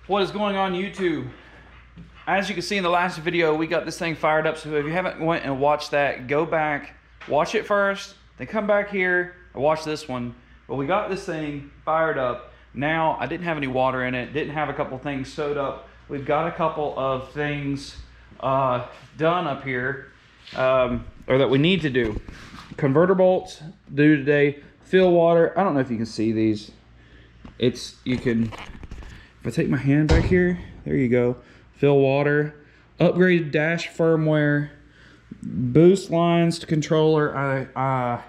What is going on YouTube? As you can see in the last video, we got this thing fired up. So if you haven't went and watched that, go back, watch it first, then come back here and watch this one. But we got this thing fired up. Now, I didn't have any water in it, didn't have a couple things sewed up. We've got a couple of things done up here, or that we need to do. Converter bolts due today. Fill water. I don't know if you can see these. You can, if I take my hand back here, there you go. Fill water, upgraded dash firmware, boost lines to controller. I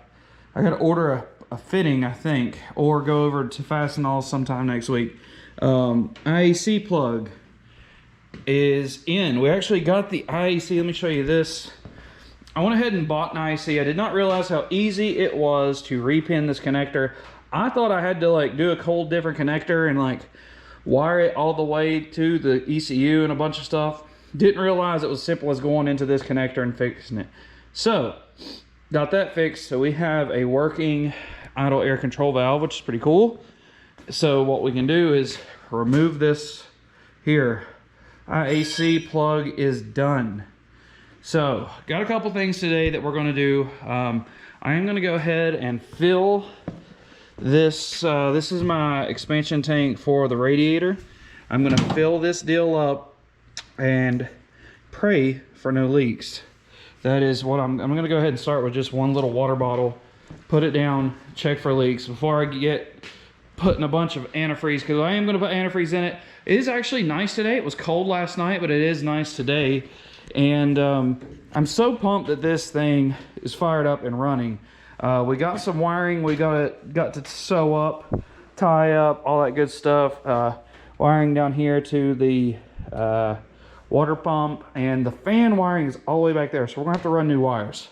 gotta order a fitting, I think, or go over to Fastenal sometime next week. IAC plug is in. We actually got the IAC. Let me show you this. I went ahead and bought an IAC. I did not realize how easy it was to repin this connector. I thought I had to like do a whole different connector and like wire it all the way to the ECU and a bunch of stuff. Didn't realize it was simple as going into this connector and fixing it. So got that fixed. So we have a working idle air control valve, which is pretty cool. So what we can do is remove this here. IAC plug is done. So got a couple things today that we're going to do. I am going to go ahead and fill this. This is my expansion tank for the radiator. I'm going to fill this deal up and pray for no leaks. That is what I'm going to go ahead and start with just one little water bottle, put it down, check for leaks before I get putting a bunch of antifreeze, because I am going to put antifreeze in it. It is actually nice today. It was cold last night, but it is nice today. And I'm so pumped that this thing is fired up and running. We got some wiring we got to sew up, tie up, all that good stuff. Wiring down here to the water pump, and the fan wiring is all the way back there, so we're gonna have to run new wires.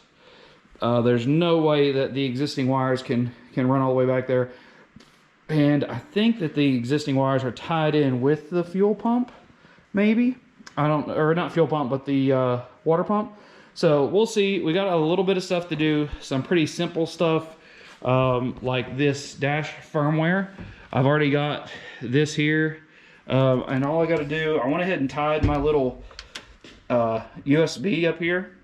There's no way that the existing wires can run all the way back there, and I think that the existing wires are tied in with the fuel pump, maybe. Or not fuel pump, but the water pump. So we'll see. We got a little bit of stuff to do, some pretty simple stuff, like this dash firmware. I've already got this here, and all I got to do, I went ahead and tied my little USB up here.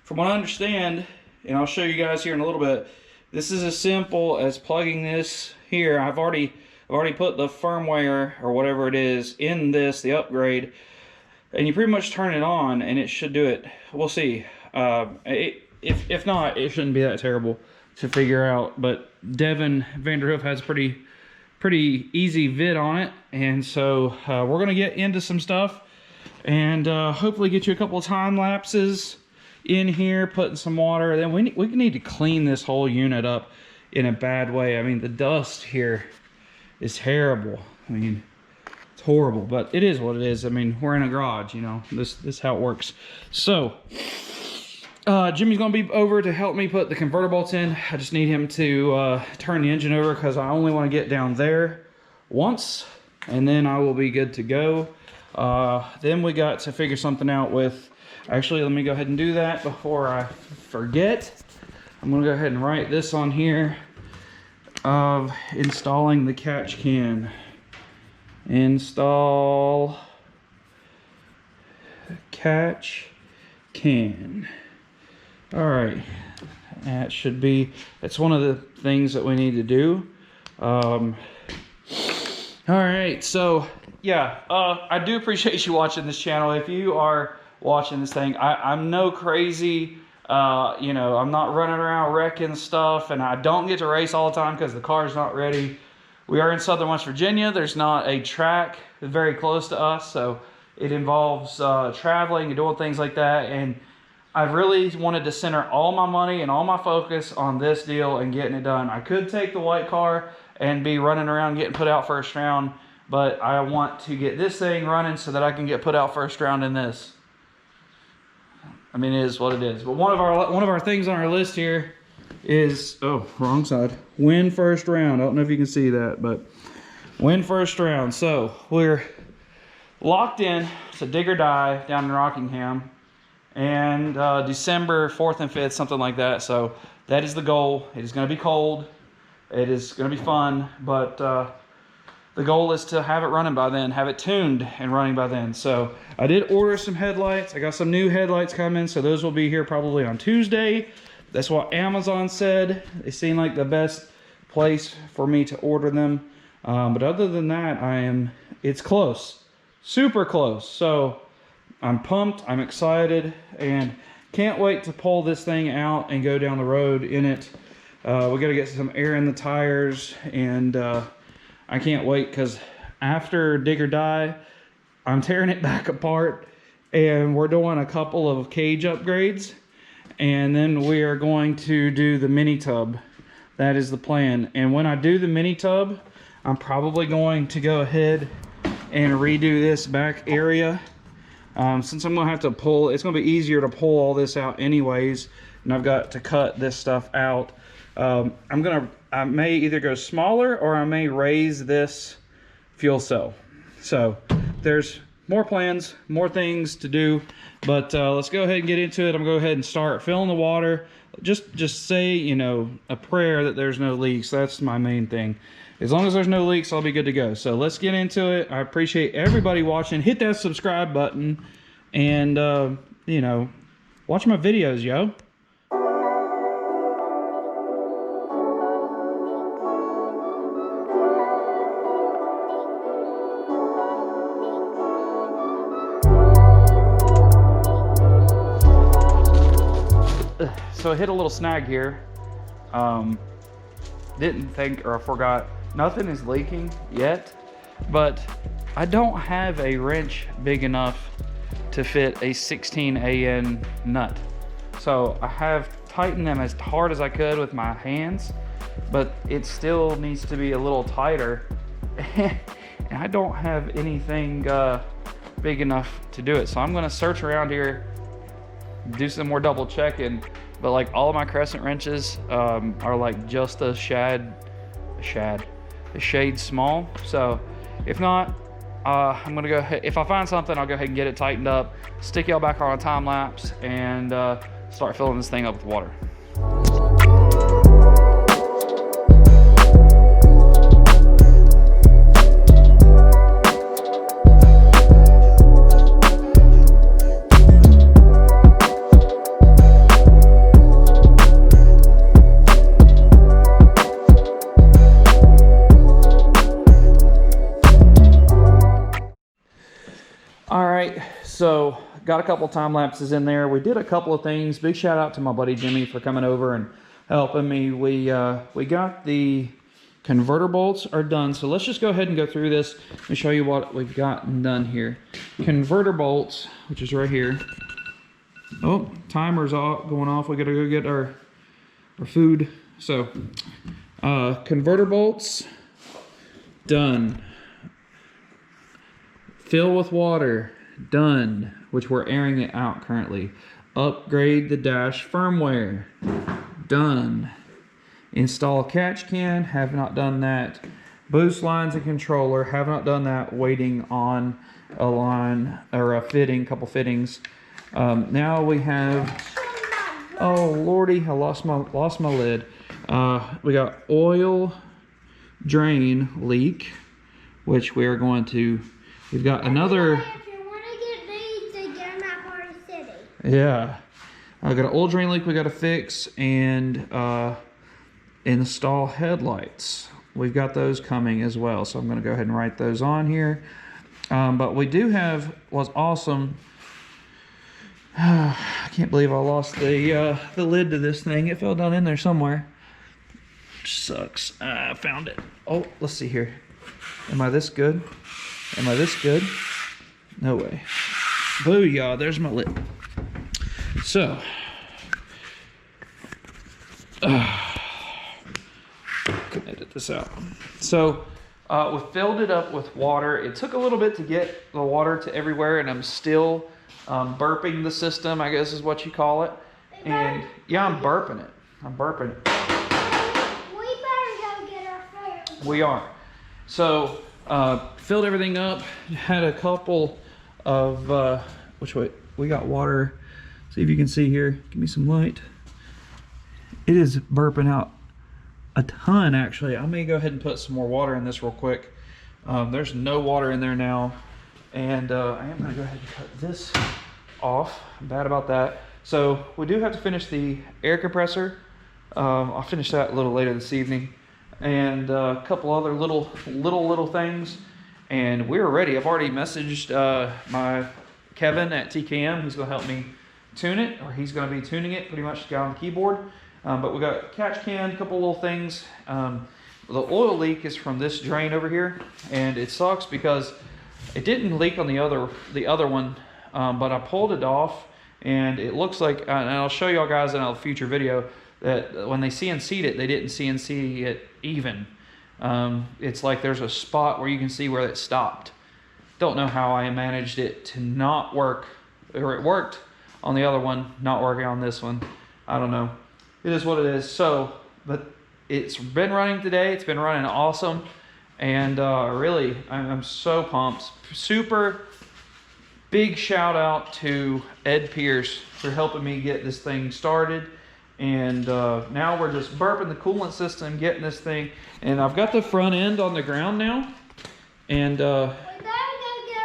From what I understand, and I'll show you guys here in a little bit, this is as simple as plugging this here. I've already put the firmware or whatever it is in this, the upgrade, and you pretty much turn it on and it should do it. We'll see. If not, it shouldn't be that terrible to figure out. But Devin Vanderhoof has pretty easy vid on it, and so we're gonna get into some stuff and hopefully get you a couple of time lapses in here, putting some water. Then we need to clean this whole unit up in a bad way. I mean, the dust here is terrible. I mean, it's horrible, but it is what it is. I mean, we're in a garage, you know. This is how it works. So Jimmy's gonna be over to help me put the converter bolts in. I just need him to turn the engine over, because I only want to get down there once, and then I will be good to go. Then we got to figure something out with, actually, let me go ahead and do that before I forget. I'm gonna go ahead and write this on here of installing the catch can. Install catch can. All right, that's one of the things that we need to do. All right, so yeah, I do appreciate you watching this channel. If you are watching this thing, I'm no crazy, you know, I'm not running around wrecking stuff, and I don't get to race all the time because the car's not ready. We are in Southern West Virginia. There's not a track very close to us, so it involves traveling and doing things like that. And I've really wanted to center all my money and all my focus on this deal and getting it done. I could take the white car and be running around getting put out first round, but I want to get this thing running so that I can get put out first round in this. I mean, it is what it is. But one of our things on our list here is, oh, wrong side, win first round. I don't know if you can see that, but win first round. So we're locked in to dig or die down in Rockingham, and December 4th and 5th, something like that. So that is the goal. It is going to be cold. It is going to be fun, but the goal is to have it running by then, have it tuned and running by then. So I did order some headlights. I got some new headlights coming, so those will be here probably on Tuesday. That's what Amazon said. They seem like the best place for me to order them. But other than that, it's close, super close. So I'm pumped, I'm excited, and can't wait to pull this thing out and go down the road in it. We gotta get some air in the tires, and I can't wait, because after Dig or Die, I'm tearing it back apart, and we're doing a couple of cage upgrades, and then we are going to do the mini tub. That is the plan. And when I do the mini tub, I'm probably going to go ahead and redo this back area. Since I'm gonna have to pull, it's gonna be easier to pull all this out anyways, and I've got to cut this stuff out. I may either go smaller, or I may raise this fuel cell. So there's more plans, more things to do, but let's go ahead and get into it. I'm gonna go ahead and start filling the water. Just say, you know, a prayer that there's no leaks. That's my main thing. As long as there's no leaks, I'll be good to go. So let's get into it. I appreciate everybody watching. Hit that subscribe button, and you know, watch my videos, yo. So I hit a little snag here. Didn't think, or I forgot, nothing is leaking yet, but I don't have a wrench big enough to fit a 16 AN nut. So I have tightened them as hard as I could with my hands, but it still needs to be a little tighter. And I don't have anything big enough to do it. So I'm gonna search around here, do some more double checking. But like all of my crescent wrenches are like just a shade small. So if not, I'm gonna go ahead, if I find something, I'll go ahead and get it tightened up, stick y'all back on a time lapse, and start filling this thing up with water. So got a couple time lapses in there. We did a couple of things. Big shout out to my buddy Jimmy for coming over and helping me. We got the converter bolts are done. So let's just go ahead and go through this and show you what we've gotten done here. Converter bolts, which is right here. Oh, timer's going off. We gotta go get our food. So converter bolts done. Fill with water done, which we're airing it out currently. Upgrade the dash firmware done. Install catch can, have not done that. Boost lines and controller, have not done that, waiting on a line or a fitting, couple fittings. Now we have, oh lordy, I lost my lid. We got oil drain leak, which we are going to, we've got another. Yeah, I got an oil drain leak we got to fix, and install headlights. We've got those coming as well, so I'm going to go ahead and write those on here. But we do have, was awesome. I can't believe I lost the lid to this thing. It fell down in there somewhere. Sucks. I found it. Oh, let's see here. Am I this good? Am I this good? No way. Booyah, there's my lid. So, can edit this out. So, we filled it up with water. It took a little bit to get the water to everywhere, and I'm still burping the system, I guess is what you call it. And yeah, I'm burping it. I'm burping it. We better go get our food. We are. So, filled everything up. Had a couple of, which way? We got water. See if you can see here. Give me some light. It is burping out a ton, actually. I may go ahead and put some more water in this real quick. There's no water in there now. And I am gonna go ahead and cut this off. I'm bad about that. So we do have to finish the air compressor. I'll finish that a little later this evening. And a couple other little things. And we're ready. I've already messaged my Kevin at TKM. He's gonna help me tune it, or he's gonna be tuning it, pretty much the guy on the keyboard. But we got a catch can, a couple little things. The oil leak is from this drain over here, and it sucks because it didn't leak on the other one, but I pulled it off, and it looks like, and I'll show y'all guys in a future video, that when they CNC'd it, they didn't CNC it even. It's like there's a spot where you can see where it stopped. Don't know how I managed it to not work, or it worked on the other one, not working on this one. I don't know. It is what it is. So, but it's been running today. It's been running awesome. And really, I'm so pumped. Super big shout out to Ed Pierce for helping me get this thing started. And now we're just burping the coolant system, getting this thing. And I've got the front end on the ground now. And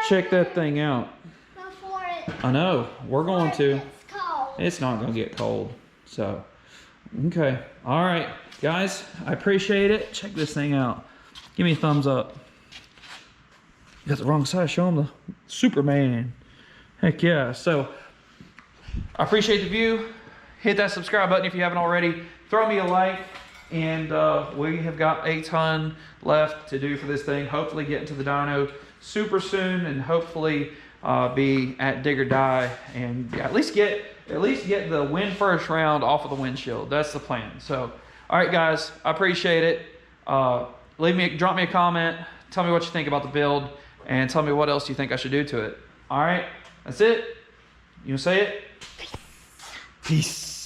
check that thing out. Before it. I know, we're going to. It's cold. It's not going to get cold. So, okay. All right, guys, I appreciate it. Check this thing out. Give me a thumbs up. You got the wrong side. Show them the Superman. Heck yeah. So, I appreciate the view. Hit that subscribe button if you haven't already. Throw me a like. And we have got a ton left to do for this thing. Hopefully get into the dyno super soon, and hopefully be at dig or die, and at least get the win first round off of the windshield. That's the plan. So, all right, guys, I appreciate it. Drop me a comment. Tell me what you think about the build, and tell me what else you think I should do to it. All right, that's it. You say it. Peace.